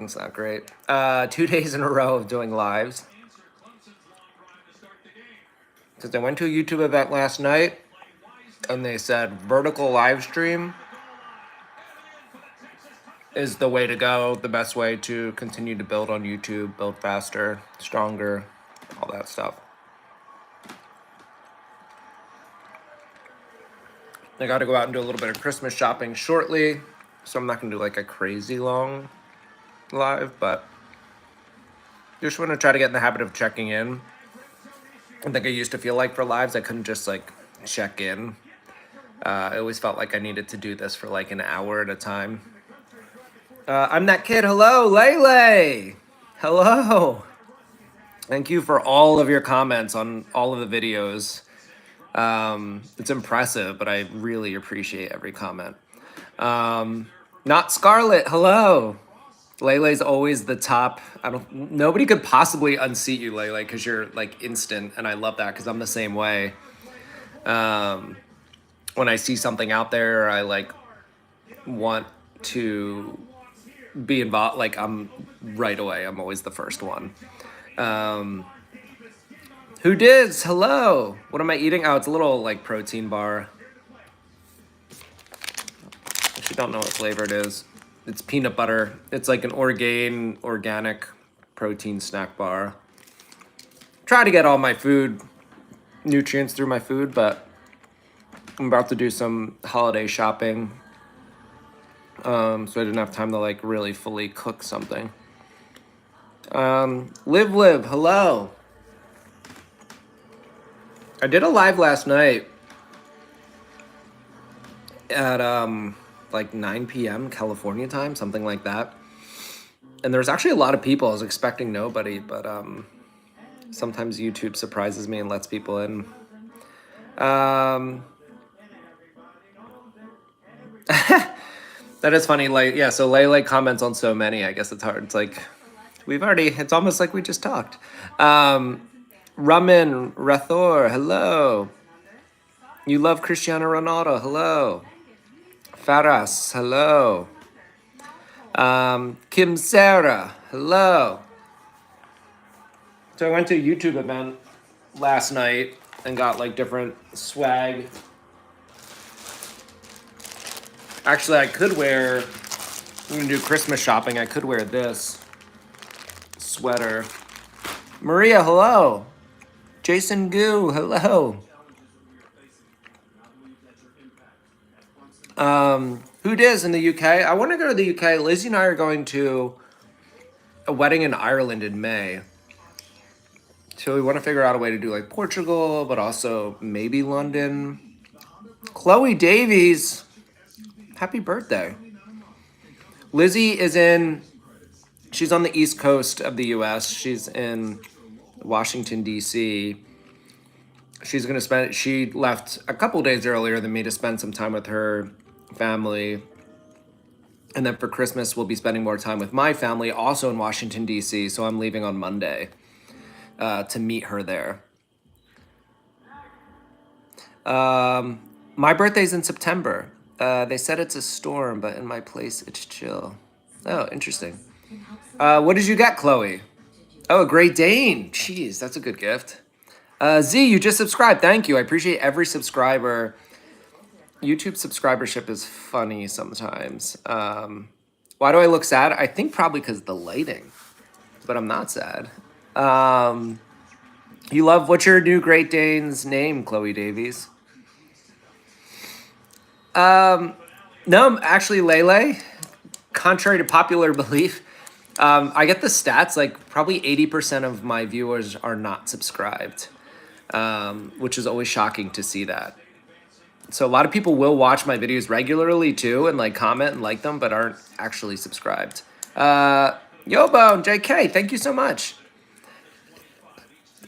It's not great. 2 days in a row of doing lives. Because I went to a YouTube event last night, and they said vertical live stream is the way to go, the best way to continue to build on YouTube, build faster, stronger, all that stuff. I got to go out and do a little bit of Christmas shopping shortly, so I'm not going to do like a crazy long live, but just want to try to get in the habit of checking in. I think I used to feel like for lives, I couldn't just like check in. I always felt like I needed to do this for like an hour at a time. I'm that kid. Hello, Lele. Hello. Thank you for all of your comments on all of the videos. It's impressive, but I really appreciate every comment. Not Scarlet. Hello. Lele's always the top. Nobody could possibly unseat you, Lele, because you're like instant, and I love that because I'm the same way. When I see something out there, I like want to be involved. Like I'm right away. I'm always the first one. Who dis? Hello. What am I eating? Oh, it's a little like protein bar. If you don't know what flavor it is, it's peanut butter. It's like an organic protein snack bar. Try to get all my food nutrients through my food, but I'm about to do some holiday shopping. So I didn't have time to like really fully cook something. Live, hello. I did a live last night at like 9 p.m. California time, something like that. And there's actually a lot of people. I was expecting nobody, but sometimes YouTube surprises me and lets people in. That is funny. Like, yeah, so Lele comments on so many. I guess it's hard. It's like it's almost like we just talked. Ramin Rathor, hello. You love Cristiano Ronaldo, hello. Faras, hello. Kim Sarah, hello. So I went to a YouTube event last night and got like different swag. Actually, I could wear, I'm gonna do Christmas shopping. I could wear this sweater. Maria, hello. Jason Goo, hello. Who dis in the UK? I want to go to the UK. Lizzie and I are going to a wedding in Ireland in May. So we want to figure out a way to do like Portugal, but also maybe London. Chloe Davies, happy birthday. Lizzie she's on the East Coast of the US. She's in Washington, D.C. She left a couple days earlier than me to spend some time with her family. And then for Christmas, we'll be spending more time with my family, also in Washington, D.C. So I'm leaving on Monday to meet her there. My birthday's in September. They said it's a storm, but in my place, it's chill. Oh, interesting. What did you get, Chloe? Oh, a Great Dane. Jeez, that's a good gift. Z, you just subscribed. Thank you. I appreciate every subscriber. YouTube subscribership is funny sometimes. Why do I look sad? I think probably because of the lighting, but I'm not sad. What's your new Great Dane's name, Chloe Davies? No, actually, Lele, contrary to popular belief, I get the stats, like probably 80% of my viewers are not subscribed, which is always shocking to see that. So a lot of people will watch my videos regularly too and like comment and like them, but aren't actually subscribed. Yobone, JK, thank you so much.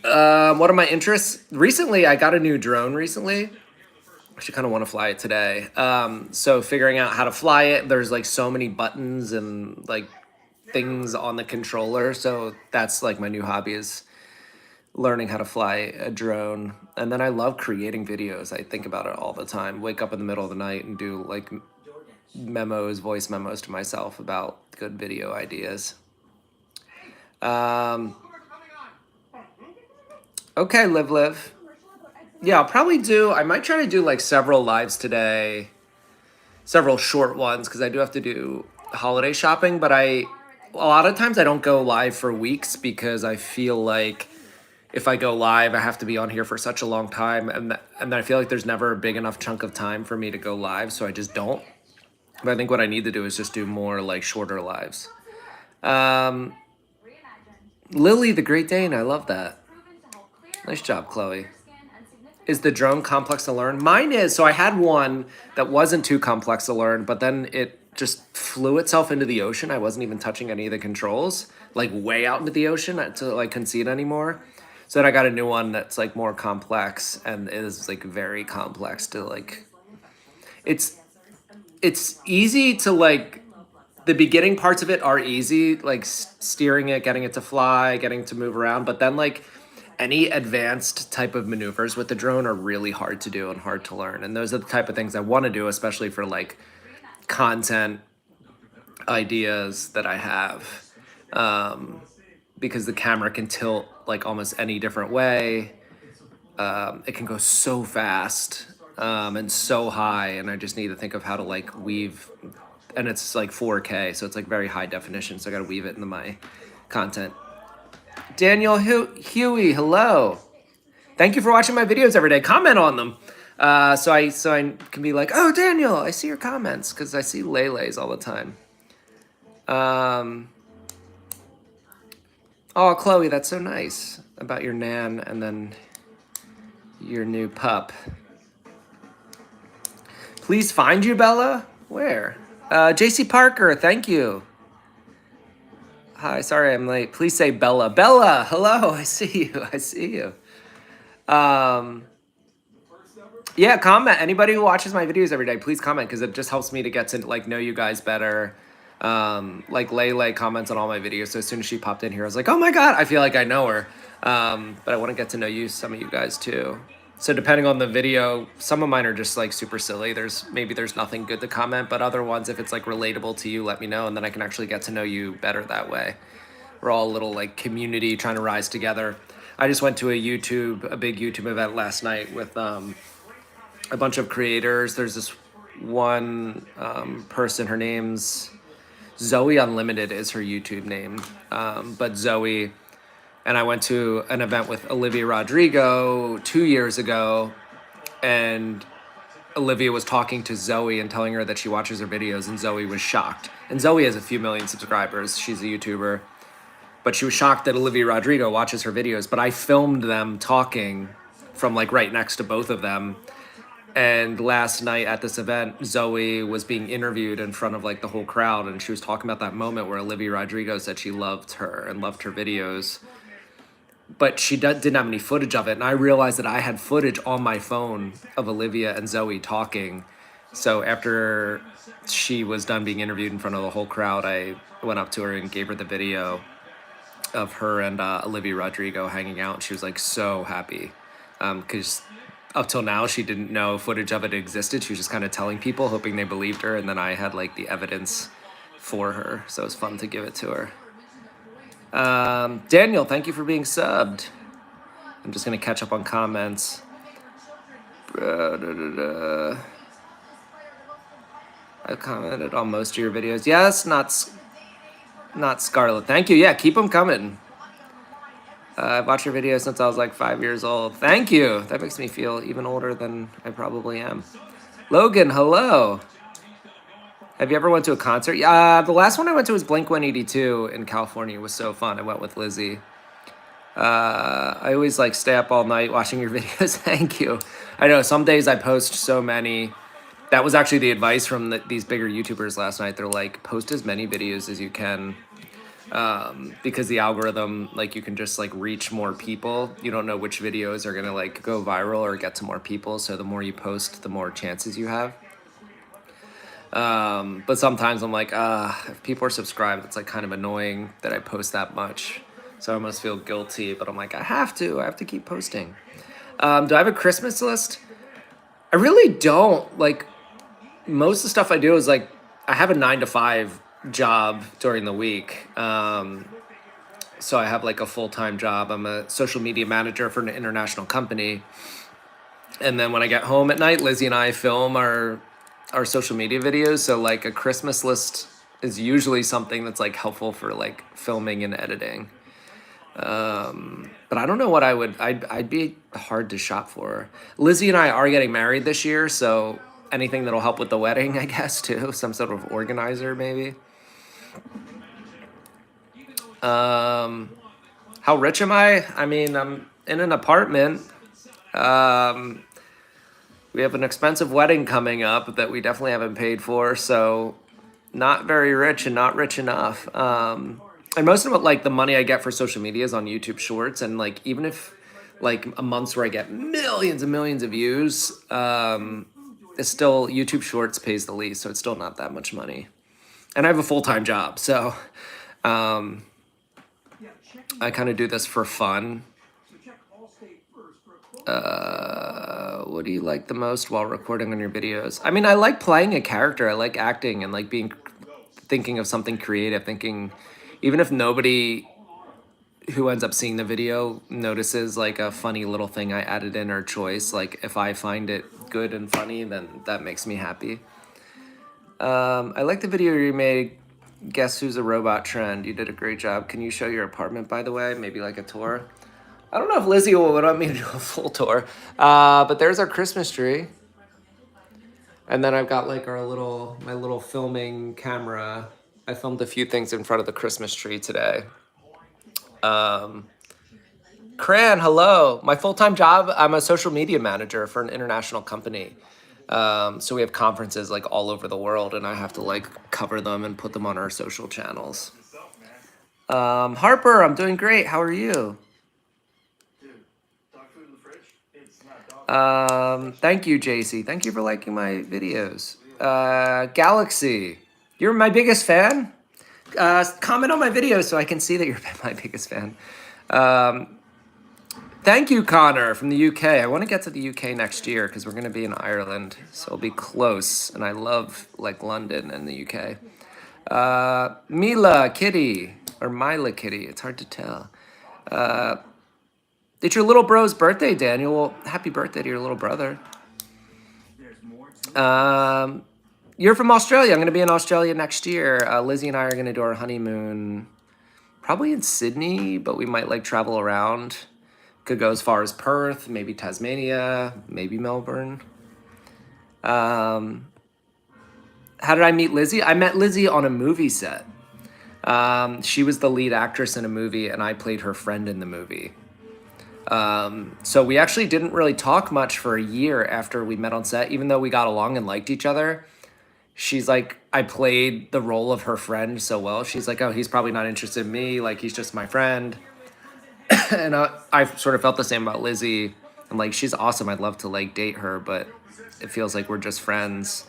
What are my interests? Recently, I got a new drone recently. I actually kind of want to fly it today. So figuring out how to fly it, there's like so many buttons and like things on the controller. So that's like my new hobby is learning how to fly a drone. And then I love creating videos. I think about it all the time. Wake up in the middle of the night and do like voice memos to myself about good video ideas. Um, okay, Live. Yeah, I'll probably I might try to do like several lives today, several short ones, because I do have to do holiday shopping, but a lot of times I don't go live for weeks because I feel like if I go live, I have to be on here for such a long time, and I feel like there's never a big enough chunk of time for me to go live, so I just don't. But I think what I need to do is just do more like shorter lives. Um, Lily, the Great Dane, I love that. Nice job, Chloe. Is the drone complex to learn? Mine is. So I had one that wasn't too complex to learn, but then it just flew itself into the ocean. I wasn't even touching any of the controls, like way out into the ocean to like couldn't see it anymore. So then I got a new one that's like more complex and is like very complex to like. It's easy to like. The beginning parts of it are easy, like steering it, getting it to fly, getting to move around, but then like any advanced type of maneuvers with the drone are really hard to do and hard to learn. And those are the type of things I want to do, especially for like content ideas that I have. Because the camera can tilt like almost any different way. It can go so fast and so high, and I just need to think of how to like weave. And it's like 4K, so it's like very high definition. So I got to weave it into my content. Daniel Huey, hello. Thank you for watching my videos every day. Comment on them, so I can be like, oh Daniel, I see your comments because I see Lele's all the time. Oh Chloe, that's so nice about your nan and then your new pup. Please find you, Bella. Where? JC Parker, thank you. Hi, sorry I'm late. Please say Bella. Bella, hello, I see you. I see you. Yeah, comment. Anybody who watches my videos every day, please comment because it just helps me to get to like know you guys better. Like Lele comments on all my videos, so as soon as she popped in here, I was like, oh my god, I feel like I know her. But I want to get to know some of you guys too. So depending on the video, some of mine are just like super silly. Maybe there's nothing good to comment, but other ones, if it's like relatable to you, let me know, and then I can actually get to know you better that way. We're all a little like community trying to rise together. I just went to a big YouTube event last night with a bunch of creators. There's this one person, her name's Zoe Unlimited is her YouTube name, but Zoe. And I went to an event with Olivia Rodrigo 2 years ago, and Olivia was talking to Zoe and telling her that she watches her videos, and Zoe was shocked. And Zoe has a few million subscribers. She's a YouTuber. But she was shocked that Olivia Rodrigo watches her videos. But I filmed them talking from like right next to both of them. And last night at this event, Zoe was being interviewed in front of like the whole crowd, and she was talking about that moment where Olivia Rodrigo said she loved her and loved her videos. But she didn't have any footage of it, and I realized that I had footage on my phone of Olivia and Zoe talking. So after she was done being interviewed in front of the whole crowd, I went up to her and gave her the video of her and Olivia Rodrigo hanging out. She was like so happy because up till now she didn't know footage of it existed. She was just kind of telling people, hoping they believed her, and then I had like the evidence for her, so it was fun to give it to her. Daniel, thank you for being subbed. I'm just gonna catch up on comments. I commented on most of your videos. Yes, not Scarlet. Thank you. Yeah, keep them coming. I've watched your videos since I was like 5 years old. Thank you. That makes me feel even older than I probably am. Logan, hello. Have you ever went to a concert? Yeah, the last one I went to was Blink-182 in California. It was so fun. I went with Lizzie. I always like stay up all night watching your videos. Thank you. I know some days I post so many. That was actually the advice from these bigger YouTubers last night. They're like, post as many videos as you can. Because the algorithm, like you can just like reach more people. You don't know which videos are gonna like go viral or get to more people. So the more you post, the more chances you have. But sometimes I'm like, if people are subscribed, it's like kind of annoying that I post that much. So I almost feel guilty, but I'm like, I have to keep posting. Do I have a Christmas list? I really don't. Like, most of the stuff I do is like, I have a 9 to 5 job during the week. So I have like a full-time job. I'm a social media manager for an international company. And then when I get home at night, Lizzie and I film our social media videos. So like a Christmas list is usually something that's like helpful for like filming and editing. But I don't know what I'd be hard to shop for. Lizzie and I are getting married this year, so anything that'll help with the wedding, I guess, too. Some sort of organizer, maybe. How rich am I? I mean, I'm in an apartment. Um, we have an expensive wedding coming up that we definitely haven't paid for, so not very rich and not rich enough. And most of it, like the money I get for social media is on YouTube Shorts, and like even if like a months where I get millions and millions of views, it's still YouTube Shorts pays the least, so it's still not that much money. And I have a full-time job, so I kind of do this for fun. What do you like the most while recording on your videos? I mean, I like playing a character. I like acting and like thinking of something creative, even if nobody who ends up seeing the video notices like a funny little thing I added in or choice. Like if I find it good and funny, then that makes me happy. I like the video you made. Guess Who's a Robot trend. You did a great job. Can you show your apartment, by the way? Maybe like a tour. I don't know if Lizzie will want me to do a full tour. But there's our Christmas tree. And then I've got like my little filming camera. I filmed a few things in front of the Christmas tree today. Cran, hello. My full-time job, I'm a social media manager for an international company. So we have conferences like all over the world, and I have to like cover them and put them on our social channels. Harper, I'm doing great. How are you? Thank you, JC. Thank you for liking my videos. Galaxy, you're my biggest fan? Comment on my videos so I can see that you're my biggest fan. Thank you, Connor, from the UK. I want to get to the UK next year because we're going to be in Ireland, so it'll be close. And I love like London and the UK. Mila Kitty, or Mila Kitty, it's hard to tell. It's your little bro's birthday, Daniel. Well, happy birthday to your little brother. You're from Australia. I'm going to be in Australia next year. Lizzie and I are going to do our honeymoon probably in Sydney, but we might like travel around. Could go as far as Perth, maybe Tasmania, maybe Melbourne. How did I meet Lizzie? I met Lizzie on a movie set. She was the lead actress in a movie, and I played her friend in the movie. So we actually didn't really talk much for a year after we met on set, even though we got along and liked each other. She's like, I played the role of her friend so well. She's like, oh, he's probably not interested in me. Like, he's just my friend. And I sort of felt the same about Lizzie. And like, she's awesome. I'd love to like date her, but it feels like we're just friends.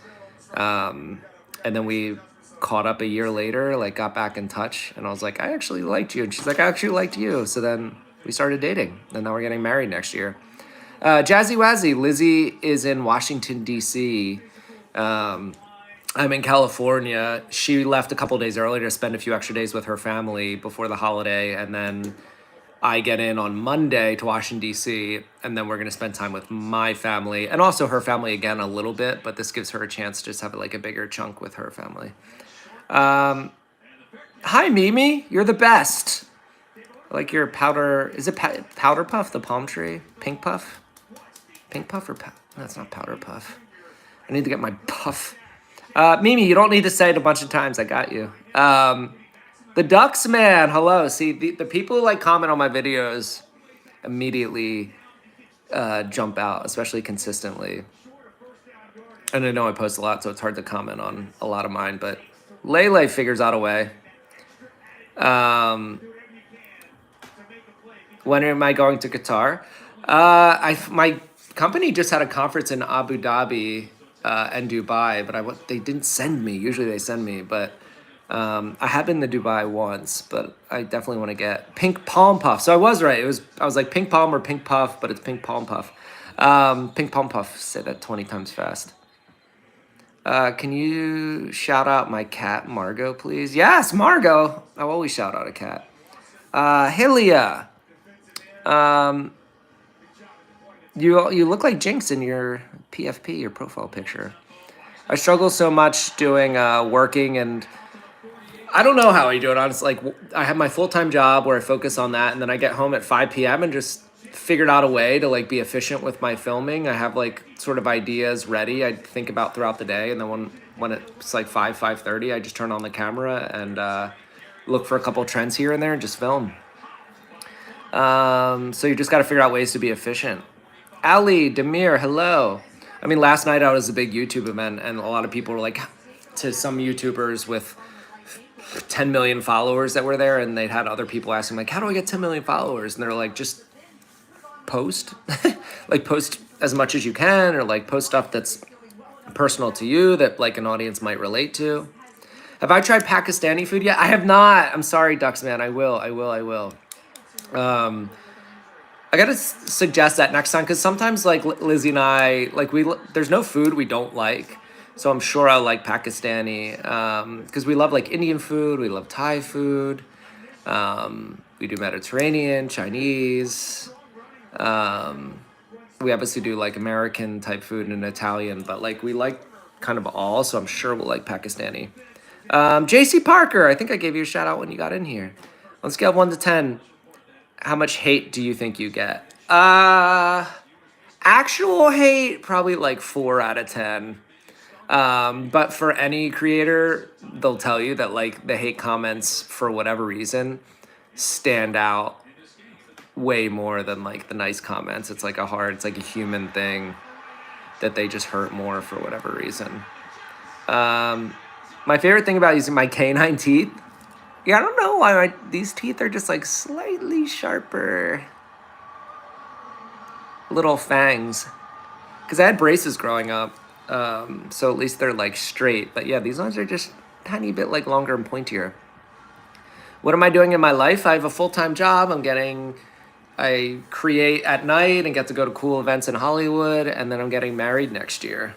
And then we caught up a year later, like got back in touch. And I was like, I actually liked you. And she's like, I actually liked you. So then we started dating. And now we're getting married next year. Jazzy Wazzy, Lizzie is in Washington, D.C. I'm in California. She left a couple days earlier to spend a few extra days with her family before the holiday. And then I get in on Monday to Washington, D.C., and then we're going to spend time with my family and also her family again a little bit, but this gives her a chance to just have like a bigger chunk with her family. Hi, Mimi. You're the best. I like your powder. Is it Powder Puff, the palm tree? Pink Puff? Pink Puff or that's not Powder Puff. I need to get my puff. Mimi, you don't need to say it a bunch of times. I got you. The Ducks Man, hello. See, the people who like comment on my videos immediately jump out, especially consistently. And I know I post a lot, so it's hard to comment on a lot of mine, but Lele figures out a way. When am I going to Qatar? My company just had a conference in Abu Dhabi and Dubai, but they didn't send me. Usually they send me, but I have been to Dubai once, but I definitely want to get Pink Palm Puff. So I was right. I was like Pink Palm or Pink Puff, but it's Pink Palm Puff. Pink Palm Puff. Say that 20 times fast. Can you shout out my cat, Margot, please? Yes, Margot. I'll always shout out a cat. Hilia. Um, you look like Jinx in your PFP, your profile picture. I struggle so much doing working, and I don't know how I do it. Honestly, like I have my full time job where I focus on that, and then I get home at 5 p.m. and just figured out a way to like be efficient with my filming. I have like sort of ideas ready. I think about throughout the day, and then when it's like 5:30, I just turn on the camera and look for a couple trends here and there and just film. So you just got to figure out ways to be efficient. Ali, Demir, hello. I mean, last night I was a big YouTube event, and a lot of people were like, to some YouTubers with 10 million followers that were there, and they'd had other people asking, like, how do I get 10 million followers? And they're like, just post. Like, post as much as you can, or like post stuff that's personal to you that like an audience might relate to. Have I tried Pakistani food yet? I have not. I'm sorry, Ducks Man. I will. I gotta suggest that next time, because sometimes like Lizzie and I like there's no food we don't like, so I'm sure I'll like Pakistani because we love like Indian food, we love Thai food, we do Mediterranean, Chinese, we obviously do like American type food and Italian, but like we like kind of all, so I'm sure we'll like Pakistani. JC Parker, I think I gave you a shout out when you got in here. On a scale of 1 to 10, how much hate do you think you get? Actual hate, probably like 4 out of 10. But for any creator, they'll tell you that like the hate comments, for whatever reason, stand out way more than like the nice comments. It's like it's like a human thing that they just hurt more for whatever reason. My favorite thing about using my canine teeth, yeah, I don't know why these teeth are just like slightly sharper little fangs. Because I had braces growing up, so at least they're like straight. But yeah, these ones are just a tiny bit like longer and pointier. What am I doing in my life? I have a full-time job. I create at night and get to go to cool events in Hollywood, and then I'm getting married next year.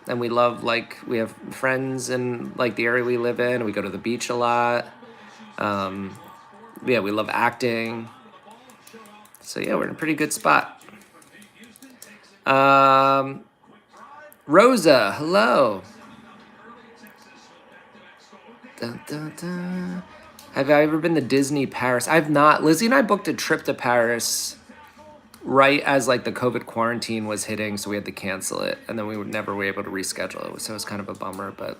And we love, like, we have friends in like the area we live in. We go to the beach a lot. Yeah, we love acting. So yeah, we're in a pretty good spot. Rosa, hello. Dun, dun, dun. Have I ever been to Disney Paris? I've not. Lizzie and I booked a trip to Paris right as like the COVID quarantine was hitting, so we had to cancel it, and then we never were able to reschedule it, so it was kind of a bummer. But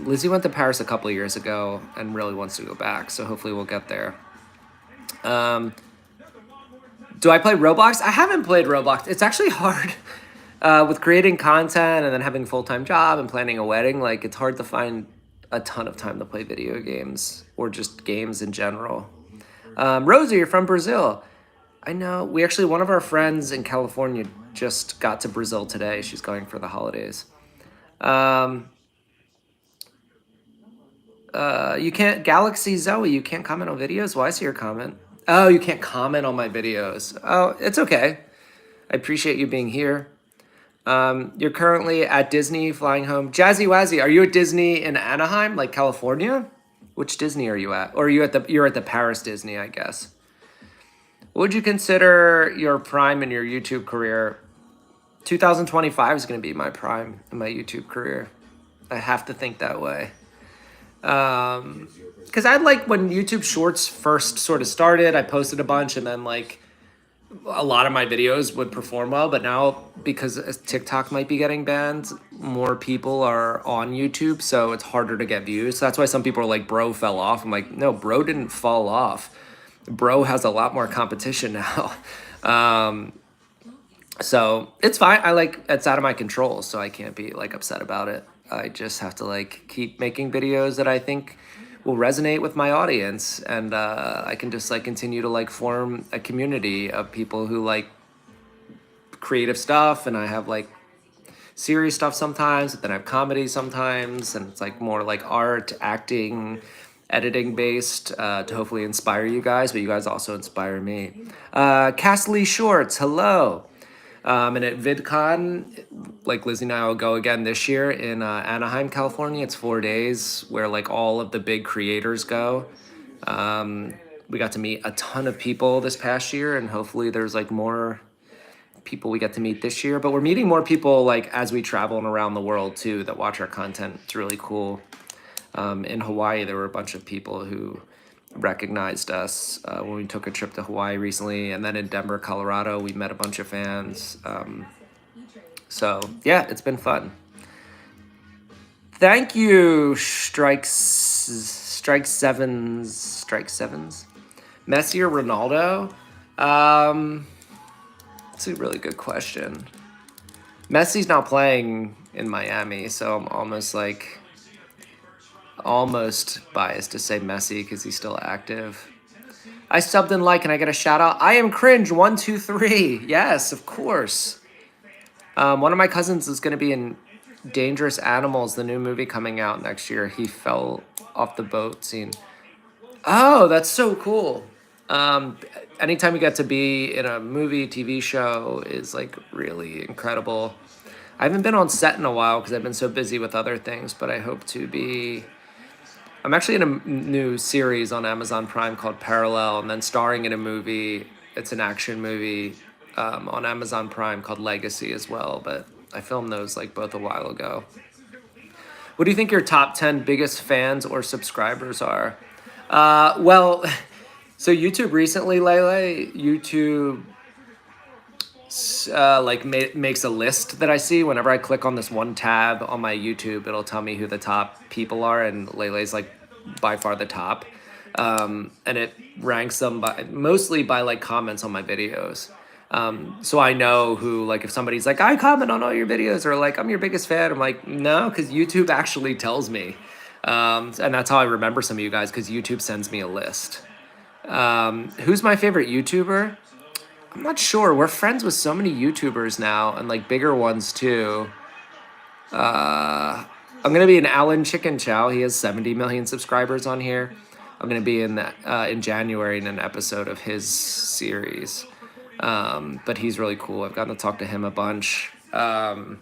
Lizzie went to Paris a couple of years ago and really wants to go back, so hopefully we'll get there. Do I play Roblox? I haven't played Roblox. It's actually hard with creating content and then having a full-time job and planning a wedding. Like, it's hard to find a ton of time to play video games or just games in general. Rosie, you're from Brazil. I know. One of our friends in California just got to Brazil today. She's going for the holidays. You can't, Galaxy Zoe, you can't comment on videos? Well, I see your comment. Oh, you can't comment on my videos. Oh, it's okay. I appreciate you being here. You're currently at Disney, flying home. Jazzy Wazzy, are you at Disney in Anaheim, like California? Which Disney are you at? Or are you're at the Paris Disney, I guess. What would you consider your prime in your YouTube career? 2025 is going to be my prime in my YouTube career. I have to think that way. Because I like when YouTube Shorts first sort of started, I posted a bunch, and then like a lot of my videos would perform well. But now, because TikTok might be getting banned, more people are on YouTube, so it's harder to get views. So that's why some people are like, bro fell off. I'm like, no, bro didn't fall off. Bro has a lot more competition now. So it's fine. It's out of my control, so I can't be like upset about it. I just have to like keep making videos that I think will resonate with my audience, and I can just like continue to like form a community of people who like creative stuff, and I have like serious stuff sometimes, but then I have comedy sometimes, and it's like more like art, acting, editing based to hopefully inspire you guys, but you guys also inspire me. Castley Shorts, hello. And at VidCon, like Lizzie and I will go again this year in Anaheim, California. It's 4 days where like all of the big creators go. We got to meet a ton of people this past year, and hopefully there's like more people we get to meet this year. But we're meeting more people like as we travel and around the world too that watch our content. It's really cool. In Hawaii, there were a bunch of people who recognized us when we took a trip to Hawaii recently, and then in Denver, Colorado, we met a bunch of fans. So yeah, it's been fun. Thank you, Strike Sevens. Messi or Ronaldo? That's a really good question. Messi's not playing in Miami, so I'm almost biased to say Messi because he's still active. I subbed and like, can I get a shout out? I am cringe 123. Yes, of course. One of my cousins is going to be in Dangerous Animals, the new movie coming out next year. He fell off the boat scene. Oh, that's so cool. Anytime you get to be in a movie, TV show is like really incredible. I haven't been on set in a while because I've been so busy with other things, but I hope to be. I'm actually in a new series on Amazon Prime called Parallel, and then starring in a movie. It's an action movie on Amazon Prime called Legacy as well, but I filmed those like both a while ago. What do you think your top 10 biggest fans or subscribers are? Well, so YouTube recently, Lele, YouTube makes a list that I see whenever I click on this one tab on my YouTube. It'll tell me who the top people are, and Lele's like by far the top. And it ranks them mostly by like comments on my videos. So I know who, like, if somebody's like, I comment on all your videos, or like, I'm your biggest fan, I'm like, no, because YouTube actually tells me. And that's how I remember some of you guys, because YouTube sends me a list. Who's my favorite YouTuber? I'm not sure. We're friends with so many YouTubers now, and like bigger ones too. I'm gonna be in Alan Chicken Chow. He has 70 million subscribers on here. I'm gonna be in January in an episode of his series. But he's really cool. I've gotten to talk to him a bunch. Like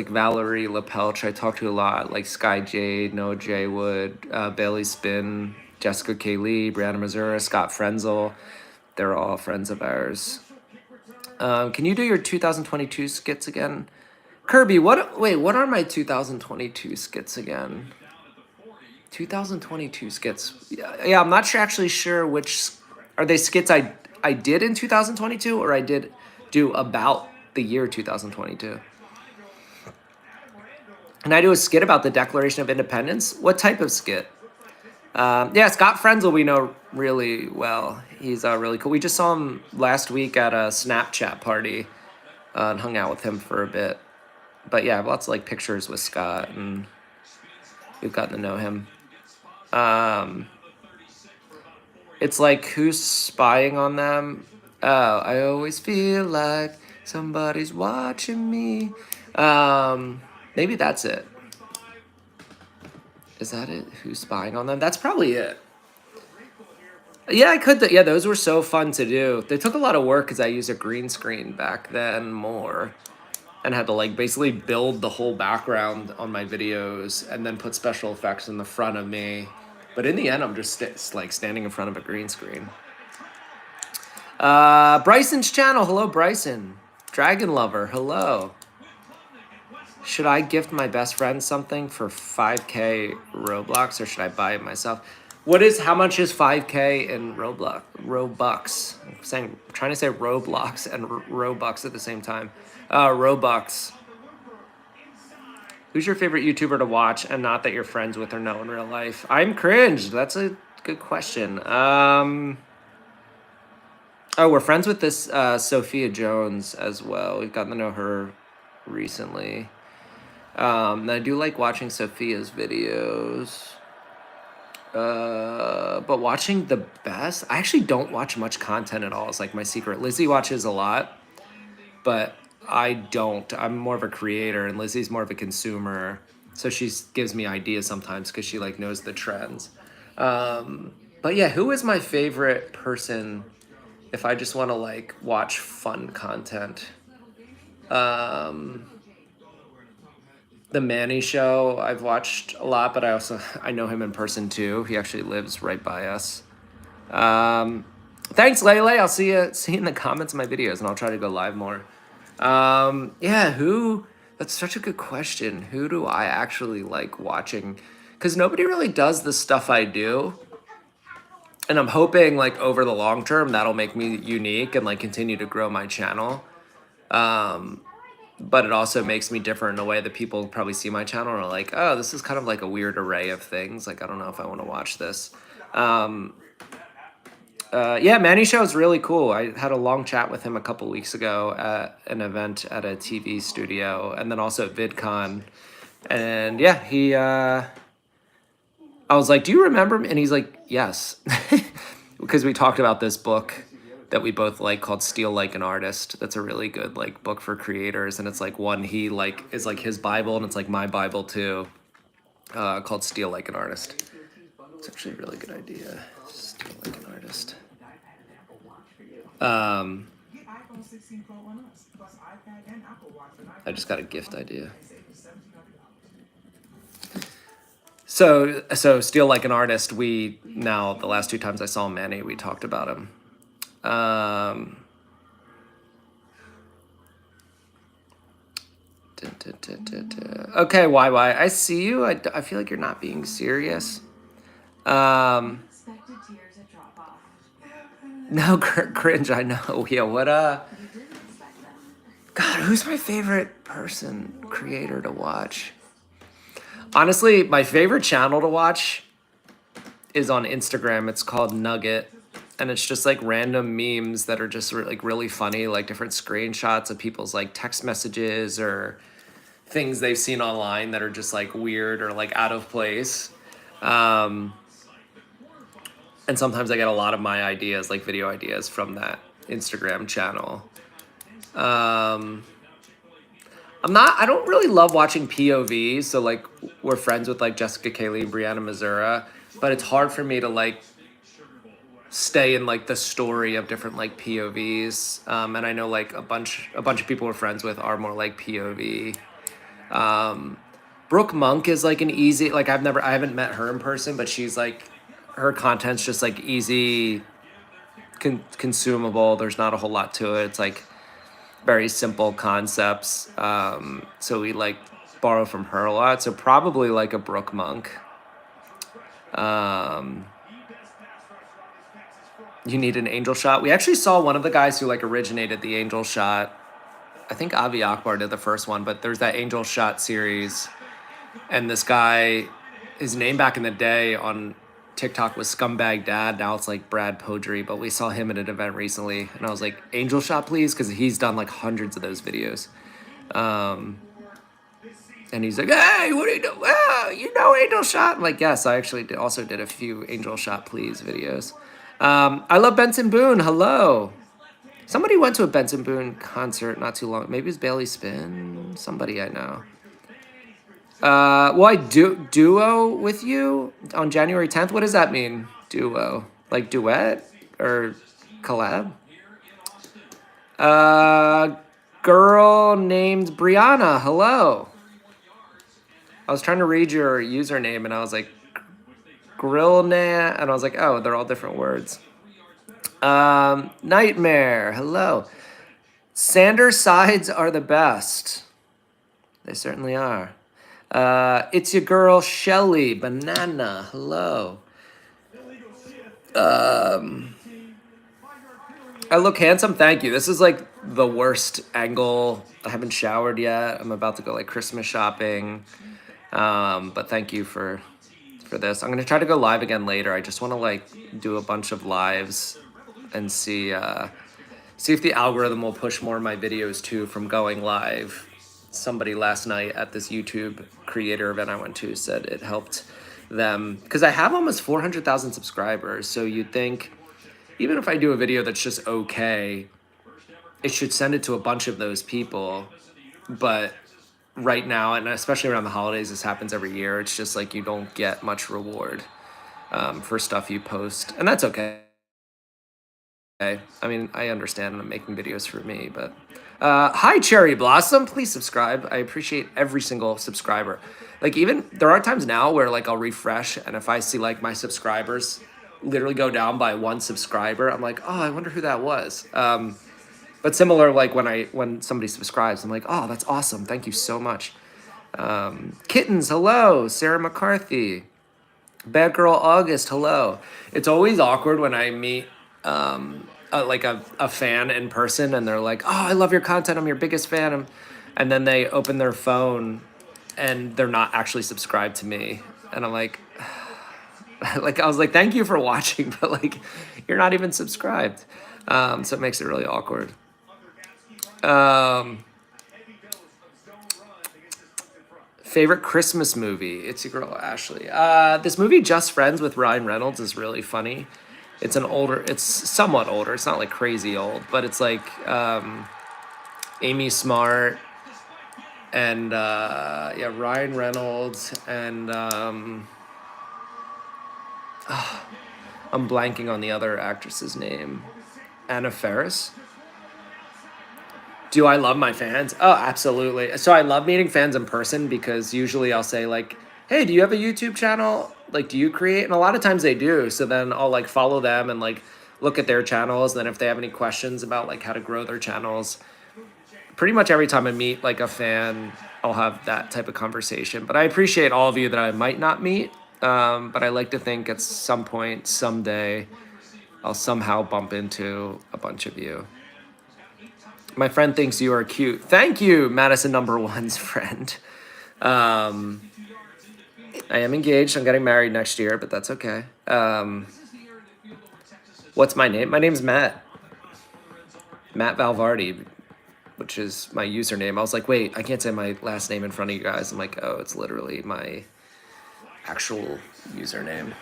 Valerie LaPelch, I talk to a lot. Like Sky Jade, Noah J. Wood, Bailey Spin, Jessica K. Lee, Brianna Mazura, Scott Frenzel. They're all friends of ours. Can you do your 2022 skits again? Kirby, what are my 2022 skits again? 2022 skits. Yeah, I'm not actually sure which are they skits I did in 2022 or I did do about the year 2022. Can I do a skit about the Declaration of Independence? What type of skit? Yeah, Scott Frenzel we know really well. He's really cool. We just saw him last week at a Snapchat party and hung out with him for a bit. But yeah, I have lots of like pictures with Scott, and we've gotten to know him. It's like, who's spying on them? Oh, I always feel like somebody's watching me. Maybe that's it. Is that it? Who's spying on them? That's probably it. Yeah, I could. Yeah, those were so fun to do. They took a lot of work because I used a green screen back then more. And had to like basically build the whole background on my videos and then put special effects in the front of me. But in the end, I'm just like standing in front of a green screen. Bryson's channel. Hello, Bryson. Dragon Lover. Hello. Should I gift my best friend something for 5K Roblox, or should I buy it myself? How much is 5K in Robux? I'm trying to say Roblox and Robux at the same time. Robux. Who's your favorite YouTuber to watch and not that you're friends with or know in real life? I'm cringed. That's a good question. Oh, we're friends with this Sophia Jones as well. We've gotten to know her recently. And I do like watching Sophia's videos. But watching the best, I actually don't watch much content at all. It's like my secret. Lizzie watches a lot, but I don't. I'm more of a creator, and Lizzie's more of a consumer. So she gives me ideas sometimes because she like knows the trends. But yeah, who is my favorite person if I just want to like watch fun content? The Manny Show I've watched a lot, but I know him in person too. He actually lives right by us. Thanks, Lele. I'll see you in the comments of my videos, and I'll try to go live more. Yeah, who? That's such a good question. Who do I actually like watching? Because nobody really does the stuff I do, and I'm hoping like over the long term that'll make me unique and like continue to grow my channel. But it also makes me different in a way that people probably see my channel and are like, oh, this is kind of like a weird array of things. Like, I don't know if I want to watch this. Yeah, Manny Show is really cool. I had a long chat with him a couple weeks ago at an event at a TV studio, and then also at VidCon. And yeah, I was like, "Do you remember me?" And he's like, "Yes," because we talked about this book that we both like called "Steal Like an Artist." That's a really good like book for creators, and it's like one he like is like his Bible, and it's like my Bible too, called "Steal Like an Artist." It's actually a really good idea. Steal like an artist. I just got a gift idea. So Steal Like an Artist, the last two times I saw Manny, we talked about him. Okay, YY, I see you. I feel like you're not being serious. No, cringe, I know. Yeah, what, God, who's my favorite creator to watch? Honestly, my favorite channel to watch is on Instagram. It's called Nugget. And it's just like random memes that are just like really funny, like different screenshots of people's like text messages or things they've seen online that are just like weird or like out of place. And sometimes I get a lot of my ideas, like video ideas, from that Instagram channel. I don't really love watching POVs. So like we're friends with like Jessica Kaylee and Brianna Mazura, but it's hard for me to like stay in like the story of different like POVs. And I know like a bunch of people we're friends with are more like POV. Brooke Monk is like an easy, like I haven't met her in person, but she's like, her content's just like easy, consumable. There's not a whole lot to it. It's like very simple concepts. So we like borrow from her a lot. So probably like a Brooke Monk. You need an angel shot. We actually saw one of the guys who like originated the angel shot. I think Avi Akbar did the first one, but there's that angel shot series. And this guy, his name back in the day on TikTok was Scumbag Dad. Now it's like Brad Podry, but we saw him at an event recently. And I was like, angel shot, please? Because he's done like hundreds of those videos. And he's like, hey, what are you doing? Ah, you know angel shot? I'm like, yes, I actually also did a few angel shot, please videos. I love Benson Boone. Hello. Somebody went to a Benson Boone concert not too long. Maybe it was Bailey Spin. Somebody I know. Well, I duo with you on January 10th. What does that mean? Duo, like duet or collab? Girl named Brianna. Hello. I was trying to read your username and I was like, Grillna, and I was like, oh, they're all different words. Nightmare. Hello. Sander sides are the best. They certainly are. It's your girl, Shelly Banana. Hello. I look handsome. Thank you. This is like the worst angle. I haven't showered yet. I'm about to go like Christmas shopping. But thank you for this. I'm going to try to go live again later. I just want to like do a bunch of lives and see if the algorithm will push more of my videos too from going live. Somebody last night at this YouTube creator event I went to said it helped them because I have almost 400,000 subscribers. So you'd think even if I do a video that's just okay, it should send it to a bunch of those people. But right now, and especially around the holidays, this happens every year. It's just like you don't get much reward for stuff you post, and that's okay. I mean, I understand I'm making videos for me, but hi Cherry Blossom, please subscribe. I appreciate every single subscriber. Like even there are times now where like I'll refresh and if I see like my subscribers literally go down by one subscriber, I'm like, oh, I wonder who that was. But similar, like when somebody subscribes, I'm like, oh, that's awesome. Thank you so much. Kittens, hello. Sarah McCarthy. Bad Girl August, hello. It's always awkward when I meet like a fan in person and they're like, oh, I love your content. I'm your biggest fan. And then they open their phone and they're not actually subscribed to me. And I'm like, like, I was like, thank you for watching, but like, you're not even subscribed. So it makes it really awkward. Favorite Christmas movie? It's your girl Ashley. This movie Just Friends with Ryan Reynolds is really funny. It's somewhat older. It's not like crazy old, but it's like Amy Smart and yeah, Ryan Reynolds and I'm blanking on the other actress's name. Anna Faris. Do I love my fans? Oh, absolutely. So I love meeting fans in person because usually I'll say like, "Hey, do you have a YouTube channel? Like, do you create?" And a lot of times they do. So then I'll like follow them and like look at their channels. And then if they have any questions about like how to grow their channels, pretty much every time I meet like a fan, I'll have that type of conversation. But I appreciate all of you that I might not meet. But I like to think at some point, someday, I'll somehow bump into a bunch of you. My friend thinks you are cute. Thank you, Madison number one's friend. I am engaged. I'm getting married next year, but that's okay. What's my name? My name's Matt. Matt Valvardi, which is my username. I was like, wait, I can't say my last name in front of you guys. I'm like, oh, it's literally my actual username.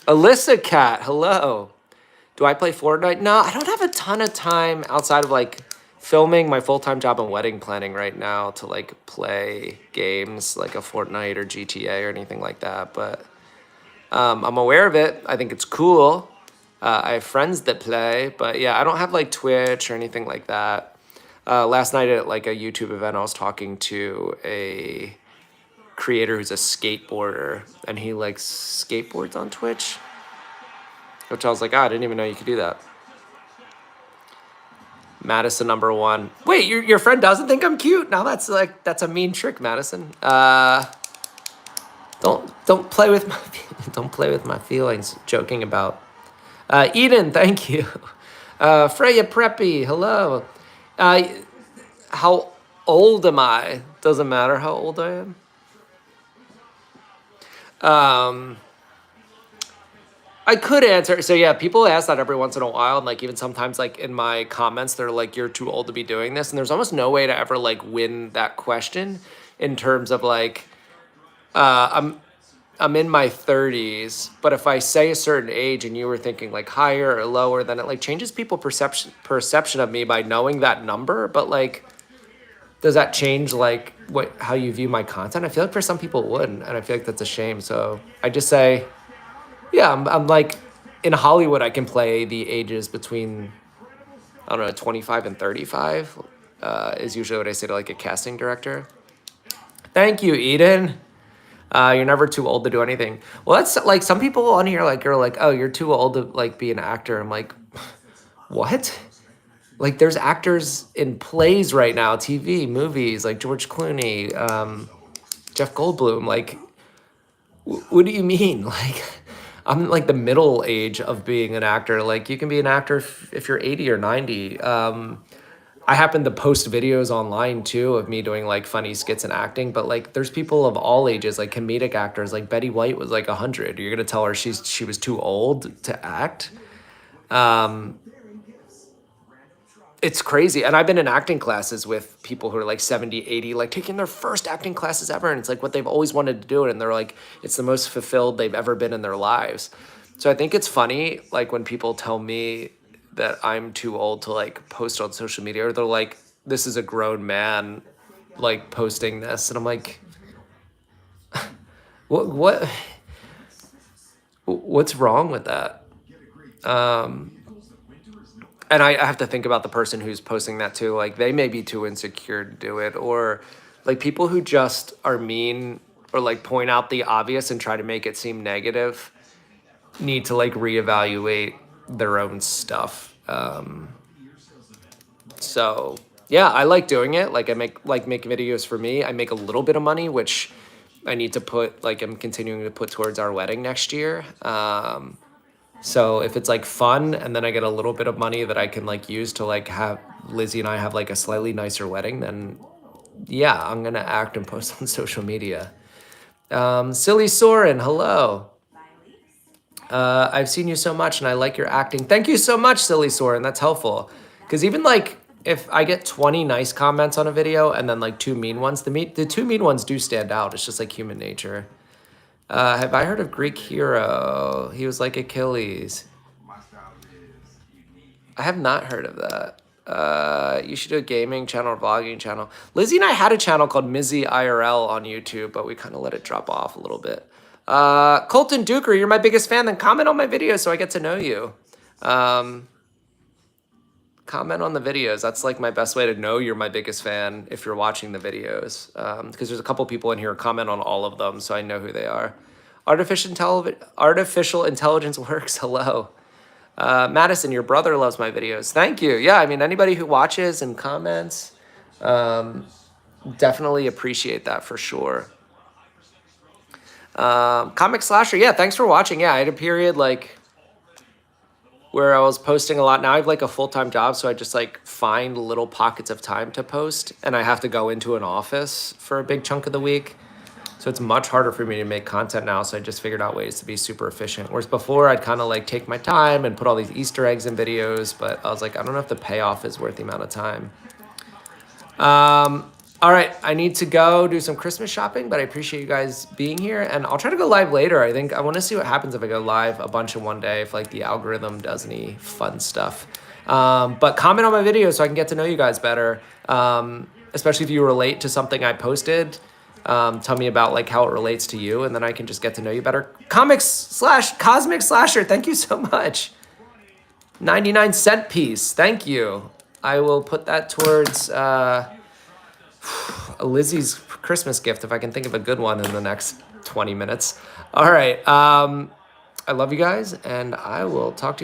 Alyssa Cat, hello. Do I play Fortnite? No, I don't have a ton of time outside of like filming my full-time job and wedding planning right now to like play games like a Fortnite or GTA or anything like that. But I'm aware of it. I think it's cool. I have friends that play, but yeah, I don't have like Twitch or anything like that. Last night at like a YouTube event, I was talking to a creator who's a skateboarder and he like skateboards on Twitch. Which I was like, oh, I didn't even know you could do that. Madison number one. Wait, your friend doesn't think I'm cute? Now that's a mean trick, Madison. Don't play with my don't play with my feelings. Joking about. Eden, thank you. Freya Preppy, hello. How old am I? Doesn't matter how old I am. I could answer. So yeah, people ask that every once in a while, and like even sometimes like in my comments, they're like, "You're too old to be doing this," and there's almost no way to ever like win that question in terms of like, I'm in my 30s, but if I say a certain age and you were thinking like higher or lower, then it like changes people perception of me by knowing that number. But like, does that change like how you view my content? I feel like for some people it wouldn't, and I feel like that's a shame. So I just say. Yeah, I'm like, in Hollywood, I can play the ages between, I don't know, 25 and 35 is usually what I say to like a casting director. Thank you, Eden. You're never too old to do anything. Well, that's like some people on here like are like, oh, you're too old to like be an actor. I'm like, what? Like there's actors in plays right now, TV, movies, like George Clooney, Jeff Goldblum. Like, what do you mean? Like, I'm like the middle age of being an actor. Like, you can be an actor if you're 80 or 90. I happen to post videos online too of me doing like funny skits and acting, but like there's people of all ages, like comedic actors. Like Betty White was like 100. You're gonna tell her she was too old to act? It's crazy. And I've been in acting classes with people who are like 70, 80, like taking their first acting classes ever. And it's like what they've always wanted to do. And they're like, it's the most fulfilled they've ever been in their lives. So I think it's funny, like when people tell me that I'm too old to like post on social media, or they're like, this is a grown man like posting this. And I'm like, what What's wrong with that? And I have to think about the person who's posting that too. Like they may be too insecure to do it, or like people who just are mean or like point out the obvious and try to make it seem negative need to like reevaluate their own stuff. So yeah, I like doing it. Like I make videos for me. I make a little bit of money, which I need to put like I'm continuing to put towards our wedding next year. So if it's like fun and then I get a little bit of money that I can like use to like have Lizzie and I have like a slightly nicer wedding, then yeah, I'm gonna act and post on social media. Silly Soren, hello. I've seen you so much and I like your acting. Thank you so much, Silly Soren. That's helpful. Because even like if I get 20 nice comments on a video and then like 2 mean ones, the 2 mean ones do stand out. It's just like human nature. Have I heard of Greek Hero? He was like Achilles. I have not heard of that. You should do a gaming channel or vlogging channel. Lizzie and I had a channel called Mizzy IRL on YouTube, but we kind of let it drop off a little bit. Colton Duker, you're my biggest fan. Then comment on my videos so I get to know you. Comment on the videos. That's like my best way to know you're my biggest fan if you're watching the videos. Because there's a couple people in here who comment on all of them, so I know who they are. Artificial intelligence works. Hello. Madison, your brother loves my videos. Thank you. Yeah, I mean, anybody who watches and comments, definitely appreciate that for sure. Comic Slasher, yeah, thanks for watching. Yeah, I had a period like where I was posting a lot. Now I have like a full-time job, so I just like find little pockets of time to post, and I have to go into an office for a big chunk of the week. So it's much harder for me to make content now, so I just figured out ways to be super efficient. Whereas before, I'd kind of like take my time and put all these Easter eggs in videos, but I was like, I don't know if the payoff is worth the amount of time. All right, I need to go do some Christmas shopping, but I appreciate you guys being here, and I'll try to go live later. I think I want to see what happens if I go live a bunch in one day, if like the algorithm does any fun stuff. But comment on my video so I can get to know you guys better, especially if you relate to something I posted. Tell me about like how it relates to you, and then I can just get to know you better. Cosmic Slasher, thank you so much. 99-cent piece, thank you. I will put that towards Lizzie's Christmas gift if I can think of a good one in the next 20 minutes. All right, I love you guys, and I will talk to you all.